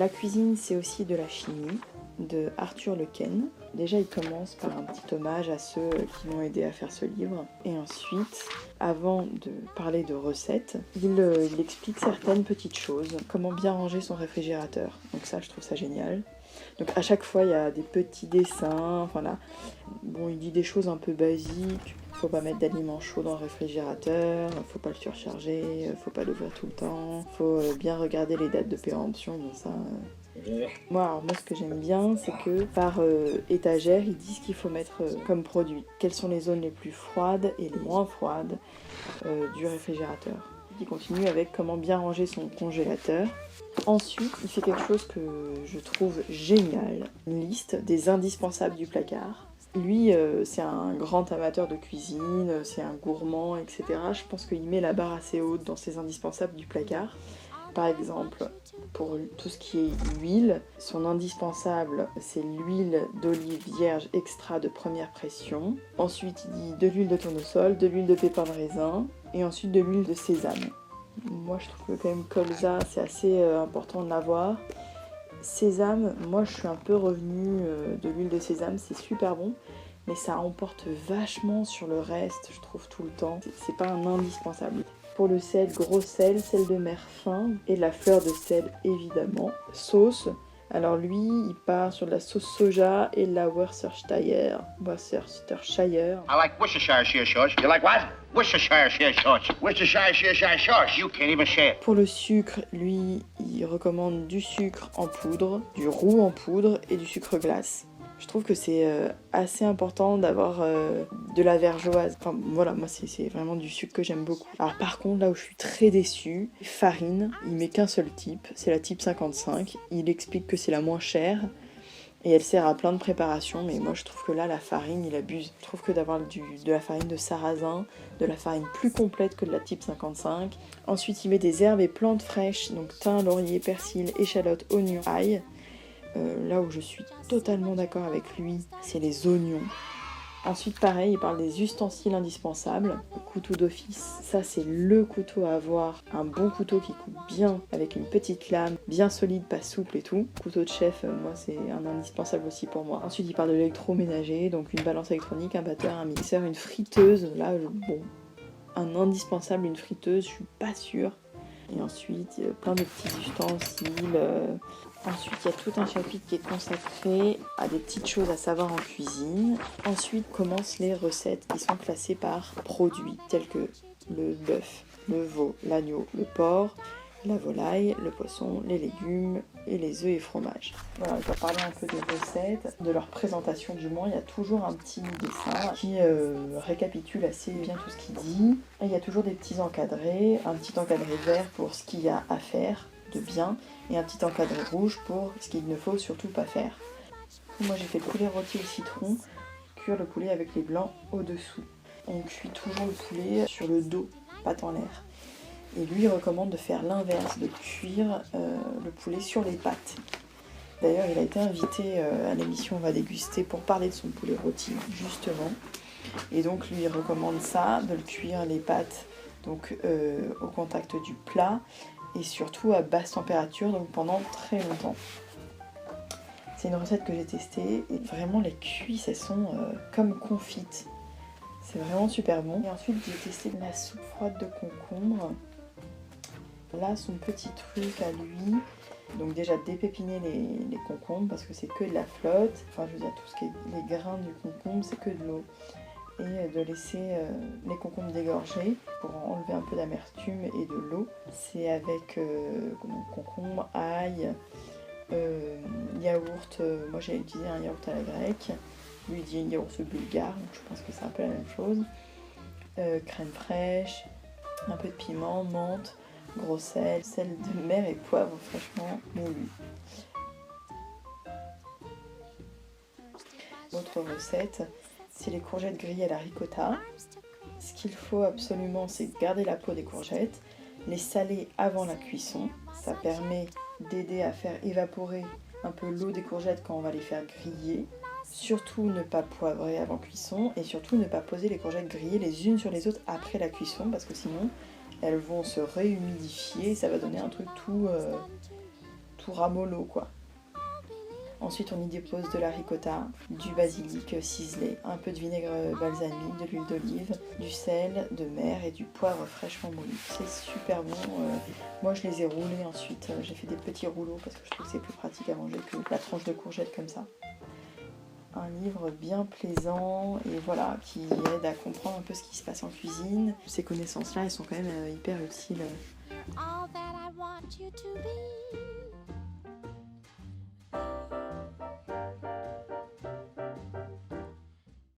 La cuisine, c'est aussi de la chimie, de Arthur Lequesne. Déjà, il commence par un petit hommage à ceux qui l'ont aidé à faire ce livre. Et ensuite, avant de parler de recettes, il explique certaines petites choses, comment bien ranger son réfrigérateur. Donc ça, je trouve ça génial. Donc à chaque fois, il y a des petits dessins, enfin là, bon, il dit des choses un peu basiques. Faut pas mettre d'aliments chauds dans le réfrigérateur, faut pas le surcharger, faut pas l'ouvrir tout le temps, faut bien regarder les dates de péremption, bon ça... Moi, ce que j'aime bien, c'est que par étagère, ils disent qu'il faut mettre comme produit. Quelles sont les zones les plus froides et les moins froides du réfrigérateur. Il continue avec comment bien ranger son congélateur. Ensuite, il fait quelque chose que je trouve génial, une liste des indispensables du placard. Lui, c'est un grand amateur de cuisine, c'est un gourmand, etc. Je pense qu'il met la barre assez haute dans ses indispensables du placard. Par exemple, pour tout ce qui est huile, son indispensable, c'est l'huile d'olive vierge extra de première pression. Ensuite, il dit de l'huile de tournesol, de l'huile de pépins de raisin, et ensuite de l'huile de sésame. Moi, je trouve que quand même colza, c'est assez important de l'avoir. Sésame, moi, je suis un peu revenue de l'huile de sésame, c'est super bon. Mais ça emporte vachement sur le reste, je trouve, tout le temps. C'est pas un indispensable. Pour le sel, gros sel de mer fin et la fleur de sel évidemment. Sauce, alors lui il part sur de la sauce soja et de la Worcestershire. I like Worcestershire sauce. You like what? Worcestershire sauce. Worcestershire sauce. You can't even say it. Pour le sucre, lui il recommande du sucre en poudre, du roux en poudre et du sucre glace. Je trouve que c'est assez important d'avoir de la vergeoise. Enfin voilà, moi c'est vraiment du sucre que j'aime beaucoup. Alors par contre, là où je suis très déçue, farine, il met qu'un seul type, c'est la type 55. Il explique que c'est la moins chère et elle sert à plein de préparations, mais moi je trouve que là, la farine, il abuse. Je trouve que d'avoir de la farine de sarrasin, de la farine plus complète que de la type 55. Ensuite, il met des herbes et plantes fraîches, donc thym, laurier, persil, échalote, oignon, ail. Là où je suis totalement d'accord avec lui, c'est les oignons. Ensuite, pareil, il parle des ustensiles indispensables. Le couteau d'office, ça c'est le couteau à avoir. Un bon couteau qui coupe bien, avec une petite lame, bien solide, pas souple et tout. Couteau de chef, moi c'est un indispensable aussi pour moi. Ensuite, il parle de l'électroménager, donc une balance électronique, un batteur, un mixeur, une friteuse. Là, bon, un indispensable, une friteuse, je suis pas sûre. Et ensuite, plein de petits ustensiles. Ensuite, il y a tout un chapitre qui est consacré à des petites choses à savoir en cuisine. Ensuite, commencent les recettes qui sont classées par produits, tels que le bœuf, le veau, l'agneau, le porc, la volaille, le poisson, les légumes et les œufs et fromages. Voilà, je vais parler un peu des recettes, de leur présentation du moins. Il y a toujours un petit dessin qui récapitule assez bien tout ce qu'il dit. Et il y a toujours des petits encadrés, un petit encadré vert pour ce qu'il y a à faire de bien et un petit encadré rouge pour ce qu'il ne faut surtout pas faire. Moi j'ai fait le poulet rôti au citron, cuire le poulet avec les blancs au-dessous. On cuit toujours le poulet sur le dos, pas en l'air. Et lui il recommande de faire l'inverse, de cuire le poulet sur les pattes. D'ailleurs il a été invité à l'émission On va déguster pour parler de son poulet rôti justement. Et donc lui il recommande ça, de le cuire les pattes donc, au contact du plat. Et surtout à basse température, donc pendant très longtemps. C'est une recette que j'ai testée et vraiment les cuisses elles sont comme confites. C'est vraiment super bon. Et ensuite j'ai testé de la soupe froide de concombre. Là son petit truc à lui, donc déjà dépépiner les concombres parce que c'est que de la flotte. Enfin je veux dire tout ce qui est les grains du concombre c'est que de l'eau. Et de laisser les concombres dégorger pour enlever un peu d'amertume et de l'eau. C'est avec concombre, ail, yaourt. Moi j'ai utilisé un yaourt à la grecque. Lui il dit yaourt bulgare, donc je pense que c'est un peu la même chose. Crème fraîche, un peu de piment, menthe, gros sel de mer et poivre fraîchement moulu. Autre recette, c'est les courgettes grillées à la ricotta. Ce qu'il faut absolument, c'est garder la peau des courgettes, les saler avant la cuisson. Ça permet d'aider à faire évaporer un peu l'eau des courgettes quand on va les faire griller. Surtout ne pas poivrer avant cuisson et surtout ne pas poser les courgettes grillées les unes sur les autres après la cuisson parce que sinon elles vont se réhumidifier et ça va donner un truc tout tout ramollo quoi. Ensuite, on y dépose de la ricotta, du basilic ciselé, un peu de vinaigre balsamique, de l'huile d'olive, du sel de mer et du poivre fraîchement moulu. C'est super bon. Moi, je les ai roulés ensuite. J'ai fait des petits rouleaux parce que je trouve que c'est plus pratique à manger que la tranche de courgette comme ça. Un livre bien plaisant et voilà, qui aide à comprendre un peu ce qui se passe en cuisine. Ces connaissances-là, elles sont quand même hyper utiles. All that I want you to be.